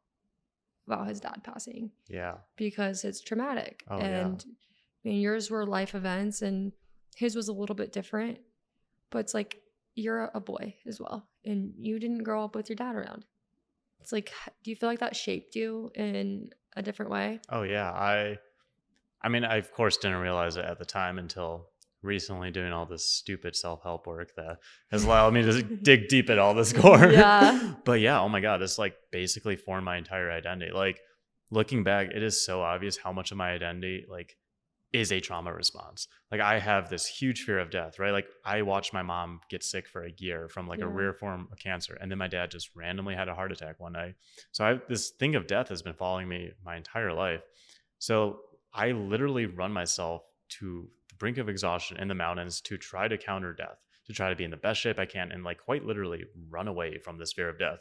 about his dad passing Yeah. because it's traumatic. Oh, And I mean, yours were life events and his was a little bit different, but it's like you're a boy as well and you didn't grow up with your dad around. It's like, do you feel like that shaped you in a different way? Oh, yeah. I mean, I of course didn't realize it at the time until recently doing all this stupid self-help work that has allowed me to dig deep at all this gore. Yeah. But yeah, oh my God, this like basically formed my entire identity. Like looking back, it is so obvious how much of my identity like is a trauma response. Like I have this huge fear of death, right? Like I watched my mom get sick for a year from like a Yeah. rare form of cancer. And then my dad just randomly had a heart attack one night. So this thing of death has been following me my entire life. So I literally run myself to the brink of exhaustion in the mountains to try to counter death, to try to be in the best shape I can and like quite literally run away from this fear of death.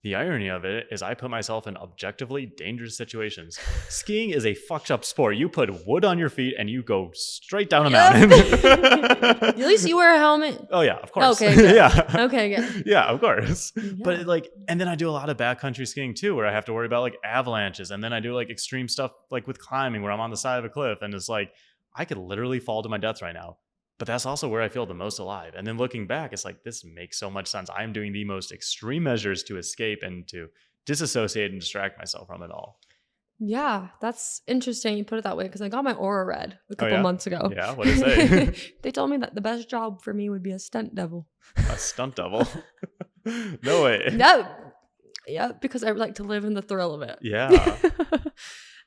The irony of it is I put myself in objectively dangerous situations. Skiing is a fucked up sport. You put wood on your feet and you go straight down a mountain. At least you wear a helmet. Oh yeah, of course. Okay, good. Yeah. Okay, good. Yeah, of course. Yeah. But like, and then I do a lot of backcountry skiing too, where I have to worry about like avalanches. And then I do like extreme stuff like with climbing where I'm on the side of a cliff and it's like, I could literally fall to my death right now. But that's also where I feel the most alive. And then looking back, it's like, this makes so much sense. I'm doing the most extreme measures to escape and to disassociate and distract myself from it all. Yeah, that's interesting you put it that way because I got my aura read a couple yeah? months ago. Yeah, what did it say? They told me that the best job for me would be a stunt devil. A stunt devil? No way. Yeah, because I like to live in the thrill of it. Yeah.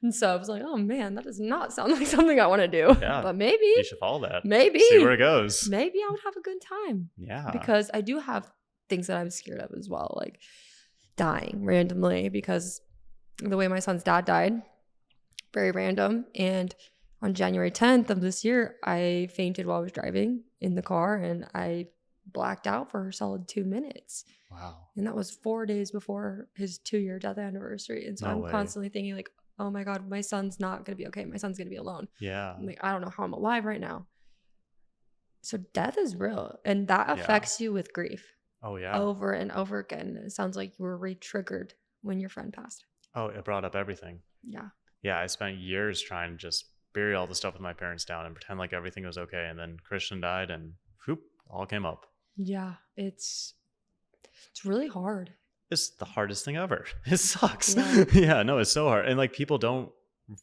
And so I was like, oh man, that does not sound like something I want to do. Yeah. But maybe. You should follow that. Maybe. See where it goes. Maybe I would have a good time. Yeah. Because I do have things that I'm scared of as well, like dying randomly because the way my son's dad died, very random. And on January 10th of this year, I fainted while I was driving in the car and I blacked out for a solid 2 minutes. Wow. And that was 4 days before his 2-year death anniversary. And so No I'm way. constantly thinking like, oh my God, my son's not going to be okay. My son's going to be alone. Yeah. I'm like, I don't know how I'm alive right now. So death is real. And that affects you with grief. Oh, yeah. Over and over again. It sounds like you were re-triggered when your friend passed. Oh, it brought up everything. Yeah. Yeah, I spent years trying to just bury all the stuff with my parents down and pretend like everything was okay. And then Christian died and whoop, all came up. Yeah. It's really hard. It's the hardest thing ever. It sucks. Yeah. Yeah, no, it's so hard. And like people don't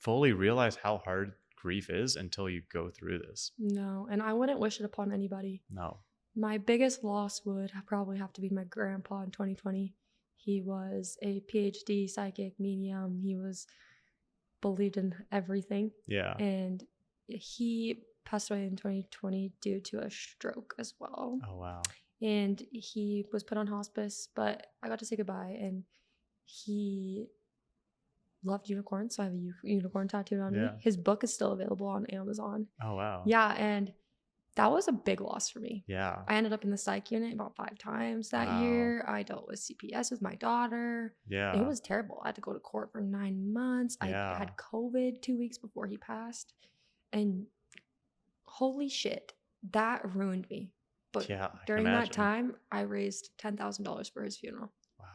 fully realize how hard grief is until you go through this. No. And I wouldn't wish it upon anybody. No. My biggest loss would probably have to be my grandpa in 2020. He was a PhD psychic medium. He was believed in everything. Yeah. And he passed away in 2020 due to a stroke as well. Oh, wow. And he was put on hospice, but I got to say goodbye. And he loved unicorns, so I have a unicorn tattooed on me. Yeah. His book is still available on Amazon. Oh, wow. Yeah, and that was a big loss for me. Yeah. I ended up in the psych unit about 5 times that Wow. year. I dealt with CPS with my daughter. Yeah. It was terrible. I had to go to court for 9 months. Yeah. I had COVID 2 weeks before he passed. And holy shit, that ruined me. But Yeah, I can during that imagine. time, I raised $10,000 for his funeral. Wow.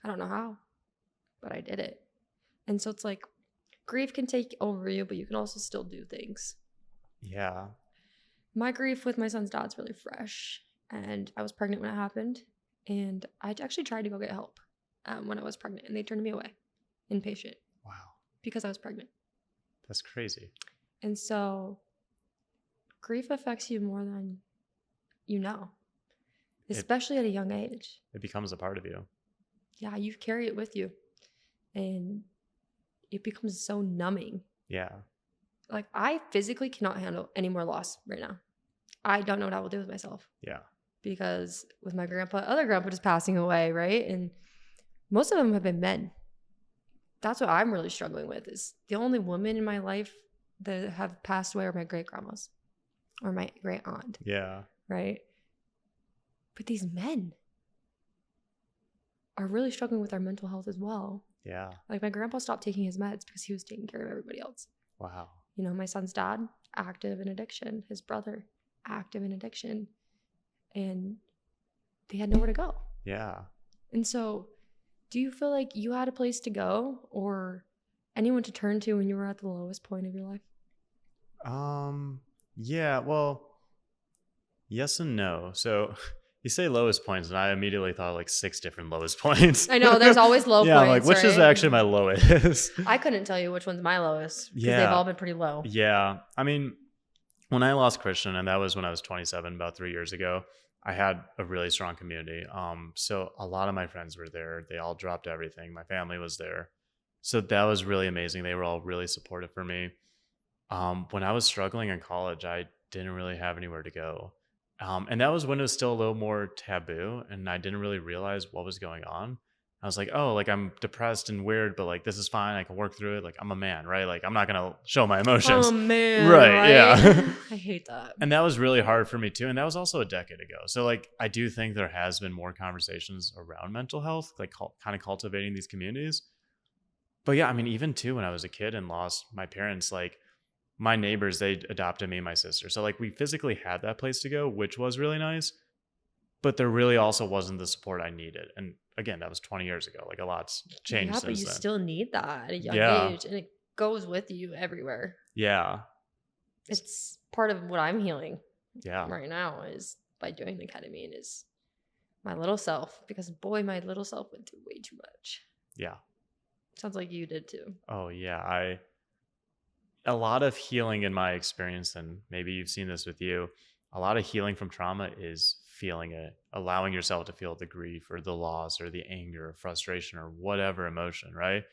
I don't know how, but I did it. And so it's like grief can take over you, but you can also still do things. Yeah. My grief with my son's dad's really fresh. And I was pregnant when it happened. And I actually tried to go get help when I was pregnant. And they turned me away, inpatient, Wow. because I was pregnant. That's crazy. And so grief affects you more than you know, especially at a young age. It becomes a part of you. Yeah, you carry it with you. And it becomes so numbing. Yeah. Like, I physically cannot handle any more loss right now. I don't know what I will do with myself. Yeah. Because with my other grandpa just passing away, right? And most of them have been men. That's what I'm really struggling with, is the only women in my life that have passed away are my great grandmas or my great aunt, Yeah. right? But these men are really struggling with their mental health as well. Yeah. Like, my grandpa stopped taking his meds because he was taking care of everybody else. Wow. You know, my son's dad, active in addiction. His brother, active in addiction. And they had nowhere to go. Yeah. And so, do you feel like you had a place to go or anyone to turn to when you were at the lowest point of your life? Yeah, well, yes and no. So you say lowest points, and I immediately thought like 6 different lowest points. I know, there's always low Yeah, I'm like, points, which is right? actually my lowest? I couldn't tell you which one's my lowest because Yeah. they've all been pretty low. Yeah. I mean, when I lost Christian, and that was when I was 27, about 3 years ago, I had a really strong community. So a lot of my friends were there. They all dropped everything. My family was there. So that was really amazing. They were all really supportive for me. When I was struggling in college, I didn't really have anywhere to go. And that was when it was still a little more taboo, and I didn't really realize what was going on. I was like, oh, like I'm depressed and weird, but like this is fine. I can work through it. Like I'm a man, right? Like I'm not gonna show my emotions. Oh man, Right, yeah. I hate that. And that was really hard for me too. And that was also a decade ago. So like I do think there has been more conversations around mental health, like kind of cultivating these communities. But yeah, I mean, even too, when I was a kid and lost my parents, like my neighbors, they adopted me and my sister. So like we physically had that place to go, which was really nice. But there really also wasn't the support I needed. And again, that was 20 years ago. Like a lot's changed Yeah, since but you then. still need that at a young Yeah. age, and it goes with you everywhere. Yeah. It's part of what I'm healing Yeah. right now is by doing the ketamine is my little self, because boy, my little self went through way too much. Yeah. Sounds like you did too. Oh yeah. A lot of healing in my experience, and maybe you've seen this with you, a lot of healing from trauma is feeling it, allowing yourself to feel the grief or the loss or the anger or frustration or whatever emotion, right?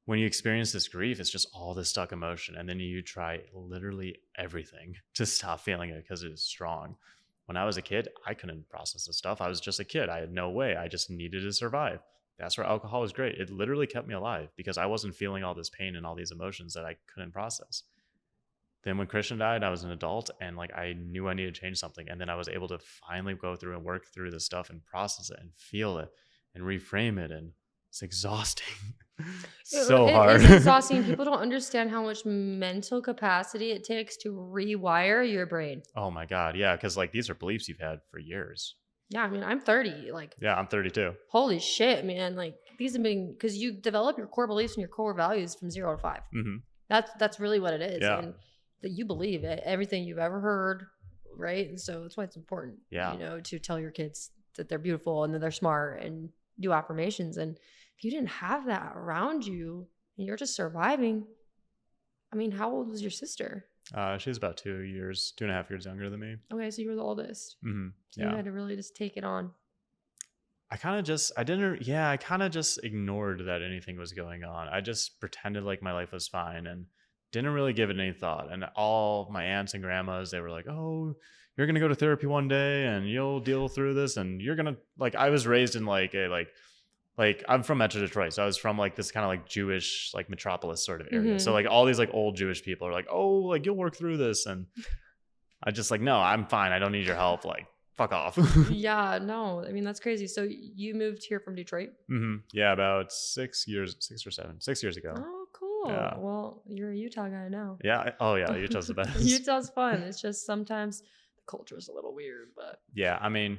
When you experience this grief, it's just all this stuck emotion. And then you try literally everything to stop feeling it because it is strong. When I was a kid, I couldn't process this stuff. I was just a kid. I had no way. I just needed to survive. That's where alcohol was great. It literally kept me alive because I wasn't feeling all this pain and all these emotions that I couldn't process. Then when Christian died, I was an adult and like I knew I needed to change something. And then I was able to finally go through and work through this stuff and process it and feel it and reframe it. And it's exhausting. So hard. It's exhausting. People don't understand how much mental capacity it takes to rewire your brain. Oh my God. Yeah. Cause like these are beliefs you've had for years. Yeah, I mean, I'm 30. Like, Yeah, I'm 32. holy shit, man. Like, these have been, because you develop your core beliefs and your core values from 0 to 5. Mm-hmm. That's really what it is. Yeah. And that you believe it, everything you've ever heard, right? And so that's why it's important, Yeah. you know, to tell your kids that they're beautiful and that they're smart and do affirmations. And if you didn't have that around you and you're just surviving, I mean, how old was your sister? She's about 2.5 years younger than me. Okay, so you were the oldest. Mm-hmm. So Yeah. you had to really just take it on. I kind of just ignored that anything was going on. I just pretended like my life was fine and didn't really give it any thought. And all my aunts and grandmas, they were like, oh, you're going to go to therapy one day and you'll deal through this. And you're going to, like, I was raised in like like I'm from Metro Detroit, so I was from like this kind of like Jewish like metropolis sort of area. So Mhm. like all these like old Jewish people are like, oh, like you'll work through this, and I just like, no, I'm fine. I don't need your help. Like, fuck off. Yeah, no, I mean that's crazy. So you moved here from Detroit? Yeah, about 6 years ago. Oh, cool. Yeah. Well, you're a Utah guy now. Yeah. Oh yeah, Utah's the best. Utah's fun. It's just sometimes the culture is a little weird, but Yeah, I mean,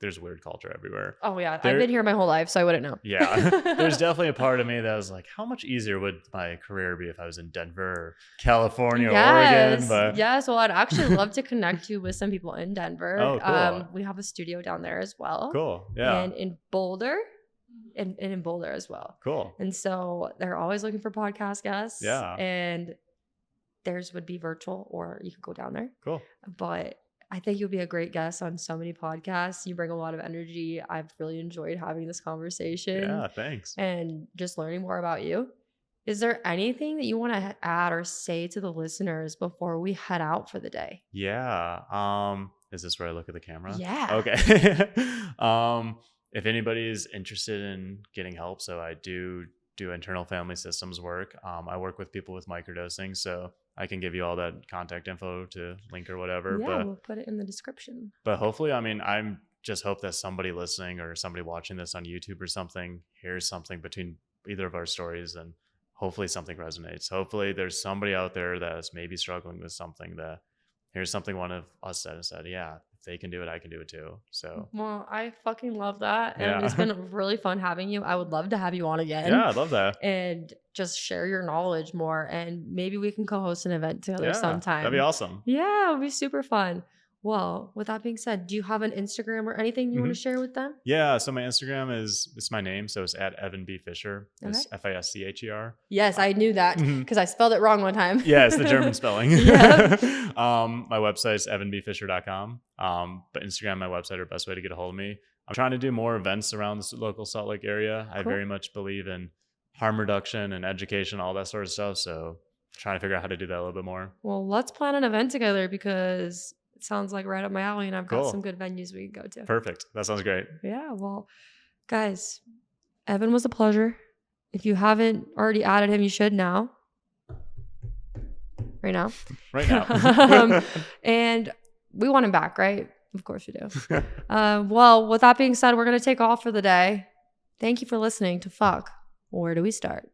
there's weird culture everywhere. oh yeah, There- I've been here my whole life, so I wouldn't know. Yeah, there's definitely a part of me that was like, how much easier would my career be if I was in Denver, or California, or Oregon? But yes. Well, I'd actually love to connect you with some people in Denver. Oh, cool. We have a studio down there as well. cool. Yeah, And in Boulder, and in Boulder as well. cool. And so they're always looking for podcast guests. Yeah. And theirs would be virtual, or you could go down there. Cool. But I think you'll be a great guest on so many podcasts. You bring a lot of energy. I've really enjoyed having this conversation Yeah, thanks. and just learning more about you. Is there anything that you want to add or say to the listeners before we head out for the day? Yeah. Is this where I look at the camera? Yeah. Okay. If anybody is interested in getting help, so I do internal family systems work. I work with people with microdosing, so I can give you all that contact info to link or whatever. Yeah, But we'll put it in the description. But hopefully, I mean, I'm just hope that somebody listening or somebody watching this on YouTube or something hears something between either of our stories, and hopefully something resonates. Hopefully there's somebody out there that's maybe struggling with something that here's something one of us said and said, yeah, if they can do it, I can do it too. So Well, I fucking love that. And Yeah. it's been really fun having you. I would love to have you on again. yeah, I love that. And just share your knowledge more. And maybe we can co-host an event together Yeah, sometime. that'd be awesome. Yeah, it would be super fun. Well, with that being said, do you have an Instagram or anything you want Mm-hmm. to share with them? Yeah, so my Instagram it's my name, so it's at Evan B. Fisher. It's Fischer. Yes, I knew that Mhm. because I spelled it wrong one time. Yeah, it's the German spelling. Yep. My website is evanbfisher.com. But Instagram, my website, are the best way to get a hold of me. I'm trying to do more events around the local Salt Lake area. I Cool. very much believe in harm reduction and education, all that sort of stuff. So trying to figure out how to do that a little bit more. Well, let's plan an event together because it sounds like right up my alley and I've got Cool. some good venues we can go to. Perfect. That sounds great. Yeah, well, guys, Evan was a pleasure. If you haven't already added him, you should now. Right now. Right now. And we want him back, right? Of course we do. Well, with that being said, we're going to take off for the day. Thank you for listening to Fuck. Where do we start?